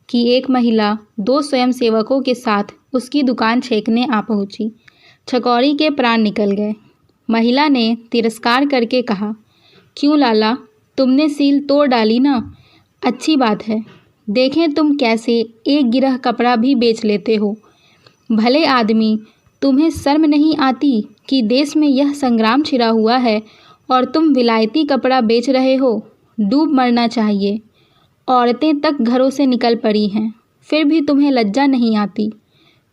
कि एक महिला 2 स्वयंसेवकों के साथ उसकी दुकान छेकने आ पहुंची। छकौरी के प्राण निकल गए। महिला ने तिरस्कार करके कहा, क्यों लाला, तुमने सील तोड़ डाली ना? अच्छी बात है। देखें तुम कैसे एक गिरह कपड़ा भी बेच लेते हो। भले आदमी, तुम्हें शर्म नहीं आती कि देश में यह संग्राम छिड़ा हुआ है और तुम विलायती कपड़ा बेच रहे हो? डूब मरना चाहिए। औरतें तक घरों से निकल पड़ी हैं, फिर भी तुम्हें लज्जा नहीं आती।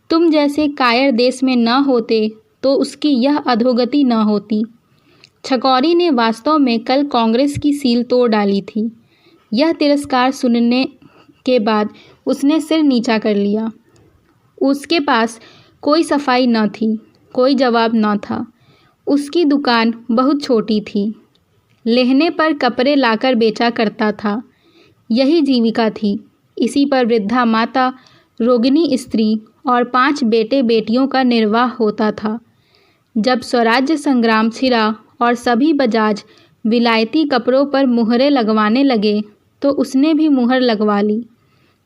तुम जैसे कायर देश में न होते तो उसकी यह अधोगति न होती। छकौरी ने वास्तव में कल कांग्रेस की सील तोड़ डाली थी। यह तिरस्कार सुनने के बाद उसने सिर नीचा कर लिया। उसके पास कोई सफाई न थी, कोई जवाब न था। उसकी दुकान बहुत छोटी थी। लेहने पर कपड़े लाकर बेचा करता था। यही जीविका थी। इसी पर वृद्धा माता, रोगिणी स्त्री और 5 बेटे बेटियों का निर्वाह होता था। जब स्वराज्य संग्राम छिड़ा और सभी बजाज विलायती कपड़ों पर मुहरें लगवाने लगे तो उसने भी मुहर लगवा ली।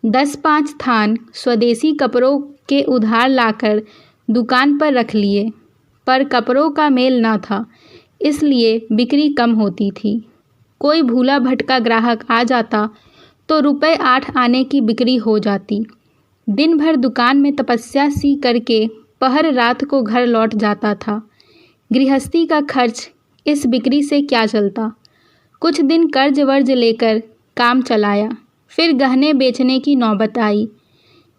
10-5 थान स्वदेशी कपड़ों के उधार लाकर दुकान पर रख लिए, पर कपड़ों का मेल न था, इसलिए बिक्री कम होती थी। कोई भूला भटका ग्राहक आ जाता तो रुपए 8 आने की बिक्री हो जाती। दिन भर दुकान में तपस्या सी करके पहर रात को घर लौट जाता था। गृहस्थी का खर्च इस बिक्री से क्या चलता। कुछ दिन कर्ज वर्ज लेकर काम चलाया, फिर गहने बेचने की नौबत आई।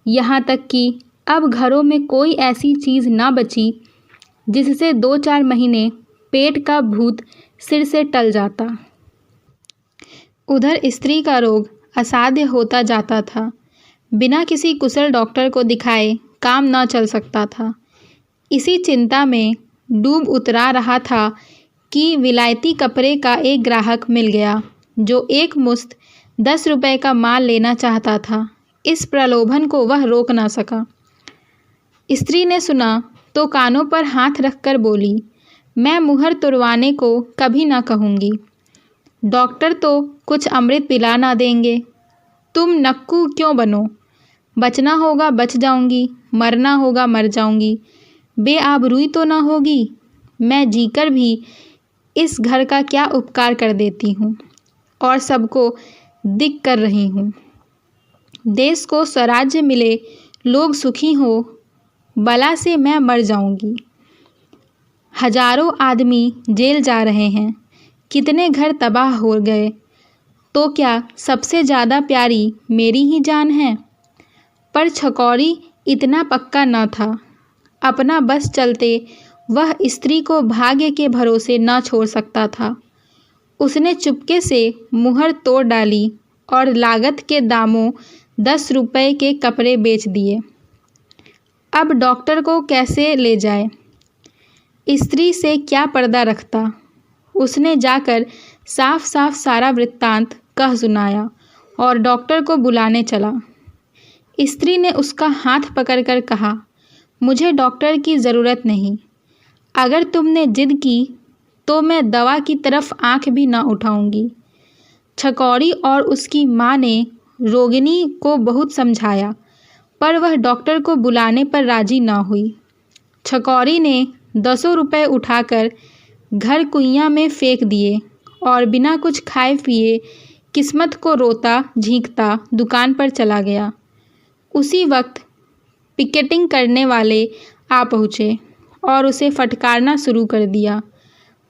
यहाँ तक कि अब घरों में कोई ऐसी चीज़ ना बची जिससे 2-4 महीने पेट का भूत सिर से टल जाता। उधर स्त्री का रोग असाध्य होता जाता था। बिना किसी कुशल डॉक्टर को दिखाए काम न चल सकता था। इसी चिंता में डूब उतरा रहा था कि विलायती कपड़े का एक ग्राहक मिल गया जो एक मुश्त 10 रुपए का माल लेना चाहता था। इस प्रलोभन को वह रोक ना सका। स्त्री ने सुना तो कानों पर हाथ रखकर बोली, मैं मुहर तुड़वाने को कभी ना कहूँगी। डॉक्टर तो कुछ अमृत पिला ना देंगे। तुम नक्कू क्यों बनो? बचना होगा बच जाऊंगी, मरना होगा मर जाऊंगी। बेआबरूई तो ना होगी। मैं जीकर भी इस घर का क्या उपकार कर देती हूँ और सबको दिक कर रही हूँ। देश को स्वराज्य मिले, लोग सुखी हो, बला से मैं मर जाऊंगी। हजारों आदमी जेल जा रहे हैं, कितने घर तबाह हो गए, तो क्या सबसे ज़्यादा प्यारी मेरी ही जान है? पर छकौरी इतना पक्का न था। अपना बस चलते वह स्त्री को भाग्य के भरोसे न छोड़ सकता था। उसने चुपके से मुहर तोड़ डाली और लागत के दामों 10 रुपए के कपड़े बेच दिए। अब डॉक्टर को कैसे ले जाए? स्त्री से क्या पर्दा रखता? उसने जाकर साफ साफ सारा वृत्तांत कह सुनाया और डॉक्टर को बुलाने चला। स्त्री ने उसका हाथ पकड़कर कहा, मुझे डॉक्टर की ज़रूरत नहीं। अगर तुमने जिद की तो मैं दवा की तरफ आंख भी ना उठाऊंगी। छकौरी और उसकी माँ ने रोगिणी को बहुत समझाया, पर वह डॉक्टर को बुलाने पर राजी ना हुई। छकौरी ने 10 रुपए उठाकर घर कुइयाँ में फेंक दिए और बिना कुछ खाए पिए किस्मत को रोता झींकता दुकान पर चला गया। उसी वक्त पिकेटिंग करने वाले आ पहुँचे और उसे फटकारना शुरू कर दिया।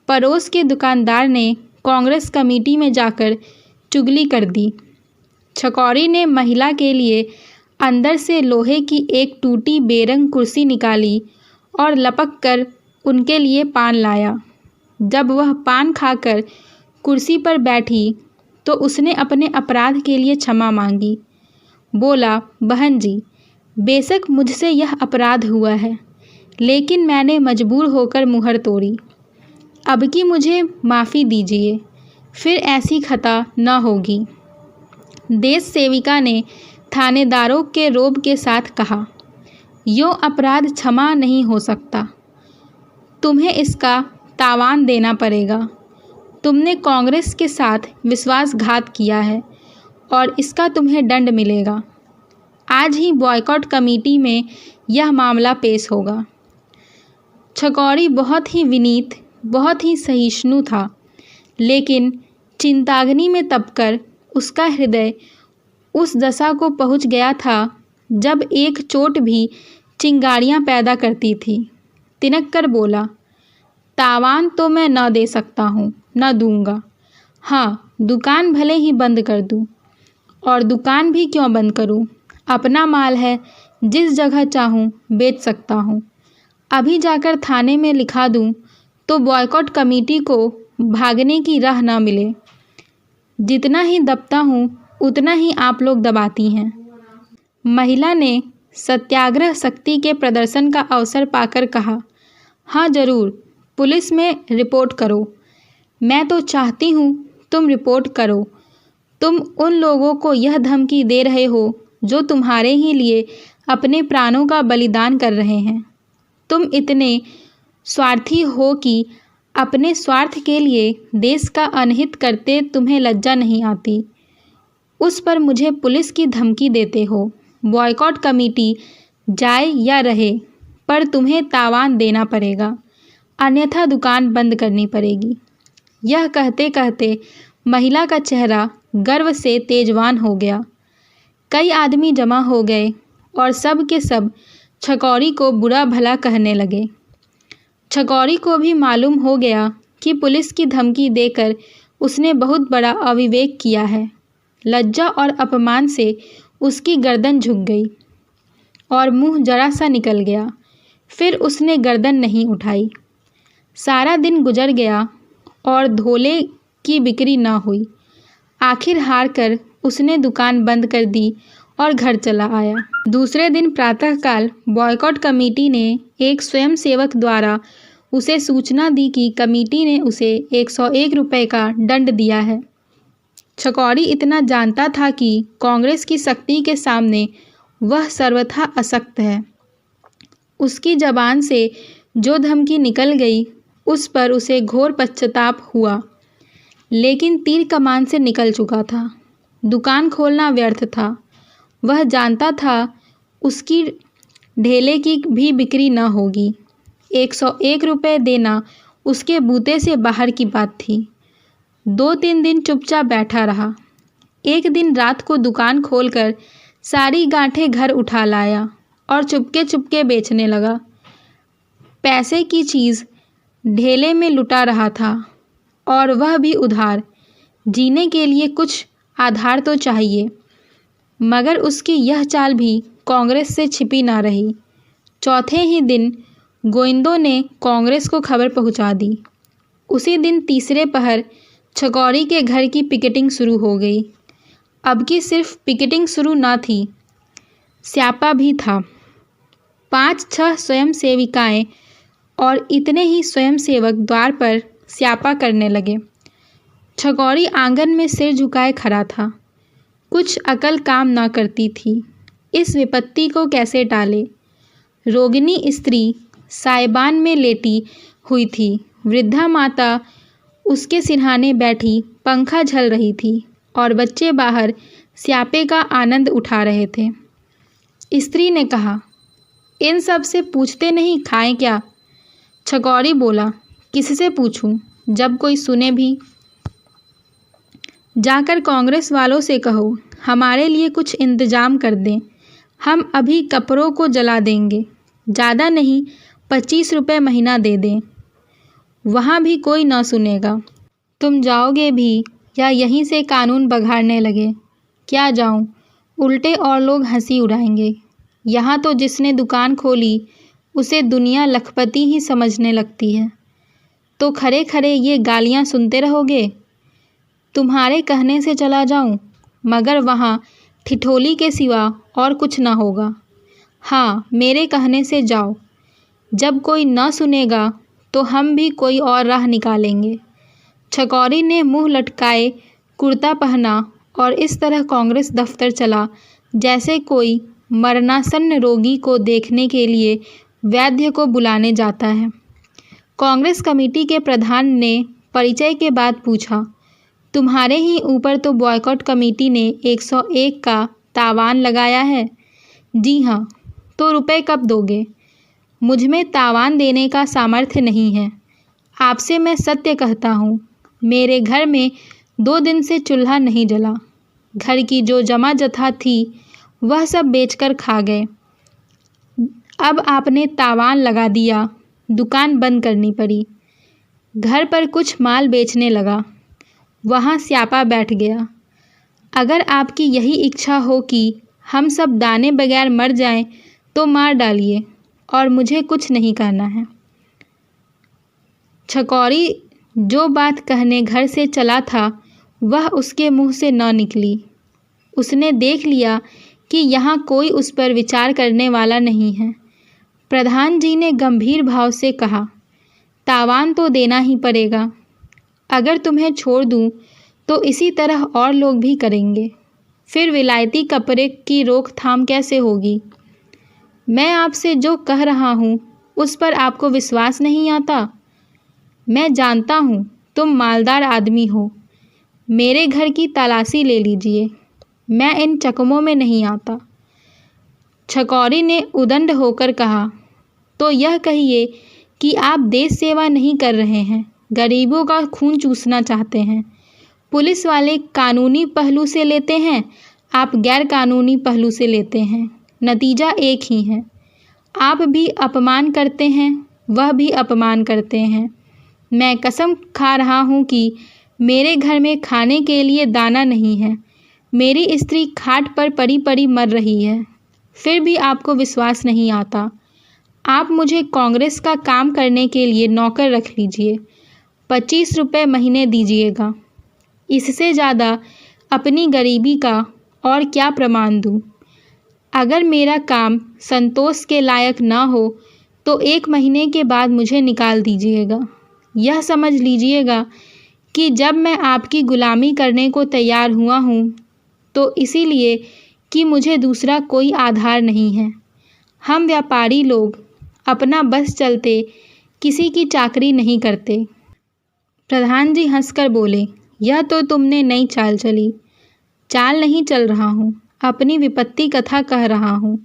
पड़ोस के दुकानदार ने कांग्रेस कमेटी में जाकर चुगली कर दी। छकौरी ने महिला के लिए अंदर से लोहे की एक टूटी बेरंग कुर्सी निकाली और लपक कर उनके लिए पान लाया। जब वह पान खाकर कुर्सी पर बैठी तो उसने अपने अपराध के लिए क्षमा मांगी। बोला, बहन जी, बेशक मुझसे यह अपराध हुआ है, लेकिन मैंने मजबूर होकर मुहर तोड़ी। अब की मुझे माफ़ी दीजिए, फिर ऐसी खता न होगी। देश सेविका ने थानेदारों के रोब के साथ कहा, यो अपराध क्षमा नहीं हो सकता। तुम्हें इसका तावान देना पड़ेगा। तुमने कांग्रेस के साथ विश्वासघात किया है और इसका तुम्हें दंड मिलेगा। आज ही बॉयकॉट कमेटी में यह मामला पेश होगा। छकौरी बहुत ही विनीत, बहुत ही सहिष्णु था, लेकिन चिंताग्नि में तपकर उसका हृदय उस दशा को पहुंच गया था जब एक चोट भी चिंगारियां पैदा करती थी। तिनक कर बोला, तावान तो मैं न दे सकता हूँ, न दूंगा। हाँ, दुकान भले ही बंद कर दूँ। और दुकान भी क्यों बंद करूँ? अपना माल है, जिस जगह चाहूँ बेच सकता हूँ। अभी जाकर थाने में लिखा दूँ तो बॉयकॉट कमेटी को भागने की राह ना मिले। जितना ही दबता हूँ उतना ही आप लोग दबाती हैं। महिला ने सत्याग्रह शक्ति के प्रदर्शन का अवसर पाकर कहा, हाँ ज़रूर, पुलिस में रिपोर्ट करो। मैं तो चाहती हूँ तुम रिपोर्ट करो। तुम उन लोगों को यह धमकी दे रहे हो जो तुम्हारे ही लिए अपने प्राणों का बलिदान कर रहे हैं। तुम इतने स्वार्थी हो कि अपने स्वार्थ के लिए देश का अनहित करते तुम्हें लज्जा नहीं आती। उस पर मुझे पुलिस की धमकी देते हो। बॉयकॉट कमेटी जाए या रहे, पर तुम्हें तावान देना पड़ेगा, अन्यथा दुकान बंद करनी पड़ेगी। यह कहते कहते महिला का चेहरा गर्व से तेजवान हो गया। कई आदमी जमा हो गए और सब के सब छकौरी को बुरा भला कहने लगे। छकौरी को भी मालूम हो गया कि पुलिस की धमकी देकर उसने बहुत बड़ा अविवेक किया है। लज्जा और अपमान से उसकी गर्दन झुक गई और मुंह जरा सा निकल गया। फिर उसने गर्दन नहीं उठाई। सारा दिन गुजर गया और धोले की बिक्री न हुई। आखिर हार कर उसने दुकान बंद कर दी और घर चला आया। दूसरे दिन प्रातःकाल बॉयकॉट कमेटी ने एक स्वयंसेवक द्वारा उसे सूचना दी कि कमेटी ने उसे 101 रुपये का दंड दिया है। छकौरी इतना जानता था कि कांग्रेस की शक्ति के सामने वह सर्वथा अशक्त है। उसकी जबान से जो धमकी निकल गई उस पर उसे घोर पश्चाताप हुआ, लेकिन तीर कमान से निकल चुका था। दुकान खोलना व्यर्थ था। वह जानता था उसकी ढेले की भी बिक्री न होगी। 101 रुपये देना उसके बूते से बाहर की बात थी। 2-3 दिन चुपचाप बैठा रहा। एक दिन रात को दुकान खोलकर सारी गांठें घर उठा लाया और चुपके चुपके बेचने लगा। पैसे की चीज़ ढेले में लुटा रहा था, और वह भी उधार। जीने के लिए कुछ आधार तो चाहिए, मगर उसकी यह चाल भी कांग्रेस से छिपी ना रही। चौथे ही दिन गोविंदों ने कांग्रेस को खबर पहुंचा दी। उसी दिन तीसरे पहर छकौरी के घर की पिकेटिंग शुरू हो गई। अब की सिर्फ पिकेटिंग शुरू ना थी, स्यापा भी था। 5-6 स्वयं सेविकाएँ और इतने ही स्वयंसेवक द्वार पर स्यापा करने लगे। छकौरी आंगन में सिर झुकाए खड़ा था। कुछ अकल काम ना करती थी। इस विपत्ति को कैसे टाले? रोगिणी स्त्री साइबान में लेटी हुई थी। वृद्धा माता उसके सिरहाने बैठी पंखा झल रही थी और बच्चे बाहर स्यापे का आनंद उठा रहे थे। स्त्री ने कहा, इन सब से पूछते नहीं खाएं क्या? छकौरी बोला, किससे पूछूं, जब कोई सुने भी। जाकर कांग्रेस वालों से कहो हमारे लिए कुछ इंतजाम कर दें। हम अभी कपड़ों को जला देंगे। ज़्यादा नहीं, 25 रुपये महीना दे दें। वहाँ भी कोई न सुनेगा। तुम जाओगे भी या यहीं से कानून बघाड़ने लगे? क्या जाऊं, उल्टे और लोग हंसी उड़ाएंगे। यहाँ तो जिसने दुकान खोली उसे दुनिया लखपति ही समझने लगती है। तो खरे खरे ये गालियाँ सुनते रहोगे? तुम्हारे कहने से चला जाऊं, मगर वहाँ ठिठोली के सिवा और कुछ ना होगा। हाँ, मेरे कहने से जाओ। जब कोई न सुनेगा तो हम भी कोई और राह निकालेंगे। छकौरी ने मुंह लटकाए कुर्ता पहना और इस तरह कांग्रेस दफ्तर चला जैसे कोई मरणासन्न रोगी को देखने के लिए वैद्य को बुलाने जाता है। कांग्रेस कमेटी के प्रधान ने परिचय के बाद पूछा, तुम्हारे ही ऊपर तो बॉयकॉट कमेटी ने 101 का तावान लगाया है। जी हाँ। तो रुपए कब दोगे? मुझ में तावान देने का सामर्थ्य नहीं है। आपसे मैं सत्य कहता हूँ, मेरे घर में 2 दिन से चूल्हा नहीं जला। घर की जो जमा जथा थी वह सब बेचकर खा गए। अब आपने तावान लगा दिया, दुकान बंद करनी पड़ी। घर पर कुछ माल बेचने लगा, वहाँ स्यापा बैठ गया। अगर आपकी यही इच्छा हो कि हम सब दाने बगैर मर जाएं, तो मार डालिए और मुझे कुछ नहीं करना है। छकौरी जो बात कहने घर से चला था वह उसके मुंह से न निकली। उसने देख लिया कि यहाँ कोई उस पर विचार करने वाला नहीं है। प्रधान जी ने गंभीर भाव से कहा, तावान तो देना ही पड़ेगा। अगर तुम्हें छोड़ दूँ तो इसी तरह और लोग भी करेंगे। फिर विलायती कपड़े की रोकथाम कैसे होगी? मैं आपसे जो कह रहा हूँ उस पर आपको विश्वास नहीं आता? मैं जानता हूँ तुम मालदार आदमी हो। मेरे घर की तलाशी ले लीजिए, मैं इन चकमों में नहीं आता। छकौरी ने उदंड होकर कहा, तो यह कहिए कि आप देश सेवा नहीं कर रहे हैं, गरीबों का खून चूसना चाहते हैं। पुलिस वाले कानूनी पहलू से लेते हैं, आप गैर कानूनी पहलू से लेते हैं। नतीजा एक ही है। आप भी अपमान करते हैं, वह भी अपमान करते हैं। मैं कसम खा रहा हूँ कि मेरे घर में खाने के लिए दाना नहीं है। मेरी स्त्री खाट पर पड़ी पड़ी मर रही है, फिर भी आपको विश्वास नहीं आता। आप मुझे कांग्रेस का काम करने के लिए नौकर रख लीजिए, 25 रुपये महीने दीजिएगा। इससे ज़्यादा अपनी गरीबी का और क्या प्रमाण दूँ? अगर मेरा काम संतोष के लायक ना हो तो 1 महीने के बाद मुझे निकाल दीजिएगा। यह समझ लीजिएगा कि जब मैं आपकी गुलामी करने को तैयार हुआ हूँ तो इसीलिए कि मुझे दूसरा कोई आधार नहीं है। हम व्यापारी लोग अपना बस चलते किसी की चाकरी नहीं करते। प्रधान जी हंसकर बोले, यह तो तुमने नई चाल चली। चाल नहीं चल रहा हूँ, अपनी विपत्ति कथा कह रहा हूँ।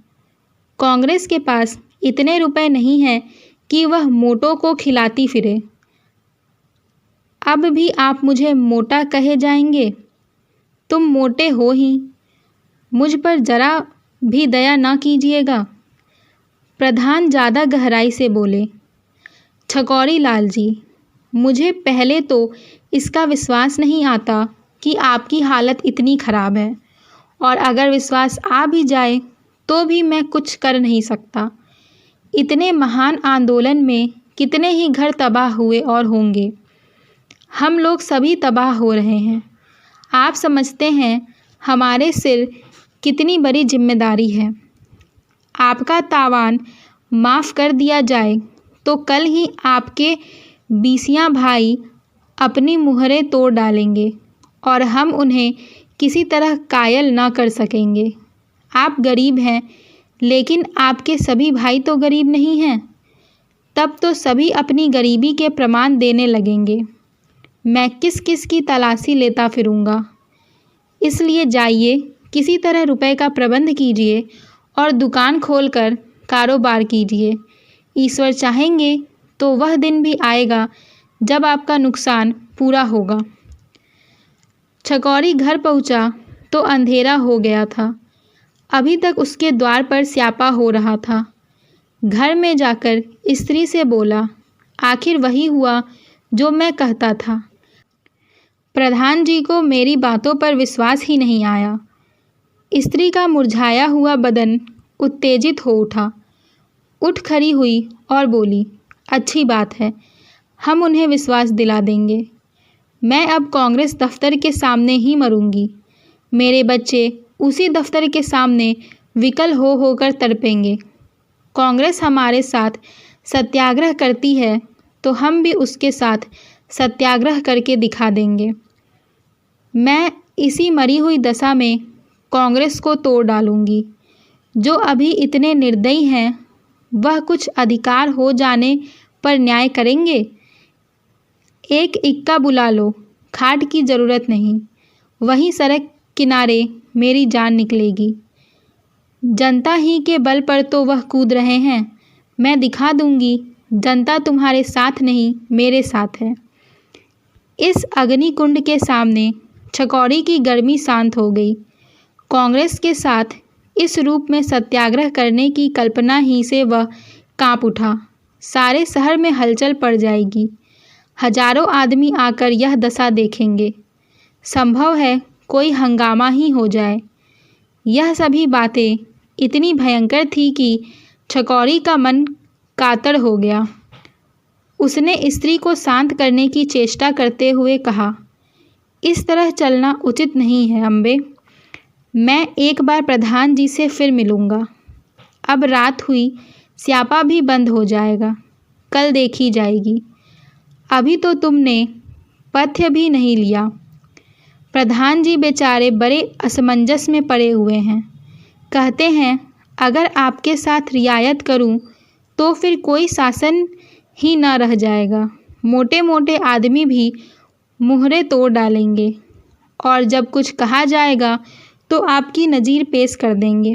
कांग्रेस के पास इतने रुपए नहीं हैं कि वह मोटों को खिलाती फिरे। अब भी आप मुझे मोटा कहे जाएंगे? तुम मोटे हो ही, मुझ पर जरा भी दया ना कीजिएगा। प्रधान ज़्यादा गहराई से बोले, छकौरी लाल जी, मुझे पहले तो इसका विश्वास नहीं आता कि आपकी हालत इतनी ख़राब है, और अगर विश्वास आ भी जाए तो भी मैं कुछ कर नहीं सकता। इतने महान आंदोलन में कितने ही घर तबाह हुए और होंगे। हम लोग सभी तबाह हो रहे हैं। आप समझते हैं हमारे सिर कितनी बड़ी जिम्मेदारी है। आपका तावान माफ़ कर दिया जाए तो कल ही आपके बीसियाँ भाई अपनी मुहरें तोड़ डालेंगे और हम उन्हें किसी तरह कायल ना कर सकेंगे। आप गरीब हैं, लेकिन आपके सभी भाई तो गरीब नहीं हैं। तब तो सभी अपनी गरीबी के प्रमाण देने लगेंगे। मैं किस किस की तलाशी लेता फिरूँगा। इसलिए जाइए, किसी तरह रुपए का प्रबंध कीजिए और दुकान खोलकर कारोबार कीजिए। ईश्वर चाहेंगे तो वह दिन भी आएगा जब आपका नुकसान पूरा होगा। छकौरी घर पहुंचा तो अंधेरा हो गया था। अभी तक उसके द्वार पर स्यापा हो रहा था। घर में जाकर स्त्री से बोला, आखिर वही हुआ जो मैं कहता था। प्रधान जी को मेरी बातों पर विश्वास ही नहीं आया। स्त्री का मुरझाया हुआ बदन उत्तेजित हो उठा। उठ खड़ी हुई और बोली, अच्छी बात है, हम उन्हें विश्वास दिला देंगे। मैं अब कांग्रेस दफ्तर के सामने ही मरूंगी। मेरे बच्चे उसी दफ्तर के सामने विकल हो होकर तड़पेंगे। कांग्रेस हमारे साथ सत्याग्रह करती है तो हम भी उसके साथ सत्याग्रह करके दिखा देंगे। मैं इसी मरी हुई दशा में कांग्रेस को तोड़ डालूंगी। जो अभी इतने निर्दयी हैं वह कुछ अधिकार हो जाने पर न्याय करेंगे। एक इक्का बुला लो, खाट की ज़रूरत नहीं, वहीं सड़क किनारे मेरी जान निकलेगी। जनता ही के बल पर तो वह कूद रहे हैं। मैं दिखा दूंगी, जनता तुम्हारे साथ नहीं, मेरे साथ है। इस अग्निकुंड के सामने छकौड़ी की गर्मी शांत हो गई। कांग्रेस के साथ इस रूप में सत्याग्रह करने की कल्पना ही से वह कांप उठा। सारे शहर में हलचल पड़ जाएगी। हजारों आदमी आकर यह दशा देखेंगे। संभव है कोई हंगामा ही हो जाए। यह सभी बातें इतनी भयंकर थी कि छकौड़ी का मन कातर हो गया। उसने स्त्री को शांत करने की चेष्टा करते हुए कहा, इस तरह चलना उचित नहीं है अम्बे। मैं एक बार प्रधान जी से फिर मिलूँगा। अब रात हुई, स्यापा भी बंद हो जाएगा, कल देखी जाएगी। अभी तो तुमने पथ्य भी नहीं लिया। प्रधान जी बेचारे बड़े असमंजस में पड़े हुए हैं। कहते हैं अगर आपके साथ रियायत करूं तो फिर कोई शासन ही न रह जाएगा। मोटे मोटे आदमी भी मुहरे तोड़ डालेंगे और जब कुछ कहा जाएगा तो आपकी नज़ीर पेश कर देंगे।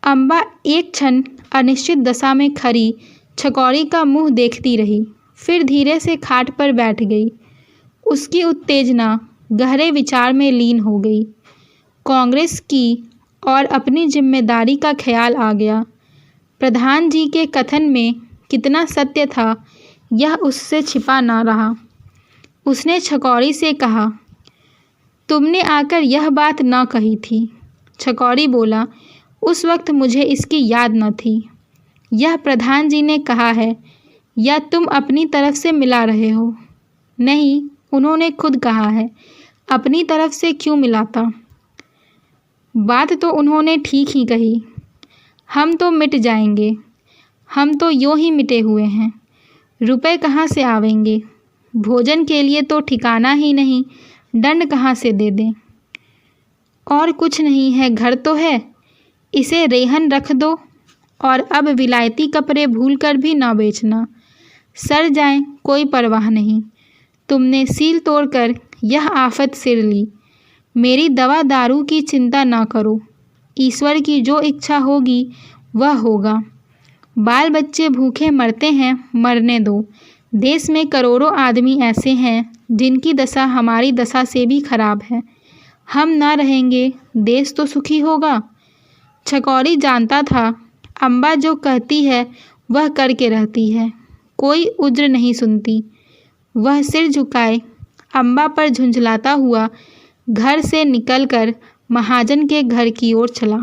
अम्बा एक क्षण अनिश्चित दशा में खड़ी छकौड़ी का मुंह देखती रही, फिर धीरे से खाट पर बैठ गई। उसकी उत्तेजना गहरे विचार में लीन हो गई। कांग्रेस की और अपनी जिम्मेदारी का ख्याल आ गया। प्रधान जी के कथन में कितना सत्य था यह उससे छिपा ना रहा। उसने छकौड़ी से कहा, तुमने आकर यह बात न कही थी। छकौड़ी बोला, उस वक्त मुझे इसकी याद न थी। यह प्रधान जी ने कहा है या तुम अपनी तरफ से मिला रहे हो? नहीं, उन्होंने खुद कहा है। अपनी तरफ से क्यों मिलाता? बात तो उन्होंने ठीक ही कही। हम तो मिट जाएंगे। हम तो यूँ ही मिटे हुए हैं। रुपए कहाँ से आवेंगे? भोजन के लिए तो ठिकाना ही नहीं, दंड कहाँ से दे दें? और कुछ नहीं है, घर तो है, इसे रेहन रख दो और अब विलायती कपड़े भूलकर भी ना बेचना। सड़ जाएं कोई परवाह नहीं। तुमने सील तोड़कर यह आफत सिर ली। मेरी दवा दारू की चिंता ना करो। ईश्वर की जो इच्छा होगी वह होगा। बाल बच्चे भूखे मरते हैं, मरने दो। देश में करोड़ों आदमी ऐसे हैं जिनकी दशा हमारी दशा से भी खराब है। हम ना रहेंगे, देश तो सुखी होगा। छकौड़ी जानता था अम्बा जो कहती है वह करके रहती है। कोई उज्र नहीं सुनती। वह सिर झुकाए अम्बा पर झुंझलाता हुआ घर से निकलकर महाजन के घर की ओर चला।